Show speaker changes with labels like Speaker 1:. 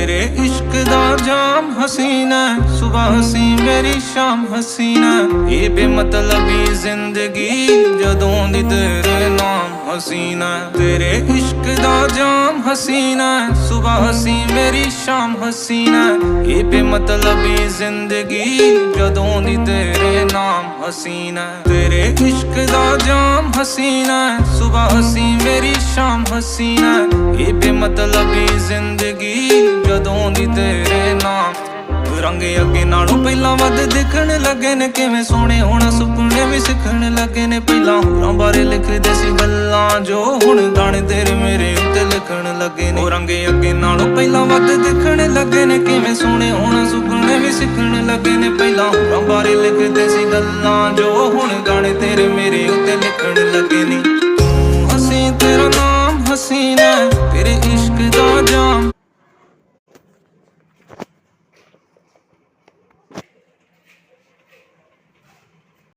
Speaker 1: तेरे इश्क दा जाम हसीना, सुबह हसी मेरी शाम हसीना। ये बेमतलबी जिंदगी जदों दी तेरे नाम हसीना। तेरे इश्क दा जाम हसीना, सुबह हसी मेरी शाम हसीना। ये बेमतलबी जिंदगी जदों दी तेरे नाम हसीना। तेरे इश्क दा जाम हसीना, सुबह हसी मेरी शाम हसीना। ये बेमतलबी जिंदगी जदों दी तेरे नाम। रंग अगे नालों पहलां वध दिखण लगे ने, किवें सोहणे होना सुपने भी सिखण लगे ने। पहलां होरां बारे लिखदे सी गल्लां, जो हुण गाणे तेरे मेरे उत्ते लिखण लगे ने। रंग अगे नालों पहलां वध दिखण लगे ने, किवें सोहणे होना सुपने भी सिखण लगे ने। पहलां होरां बारे लिखदे सी गल्लां, जो हुण गाणे तेरे मेरे उत्ते लिखण लगे ने।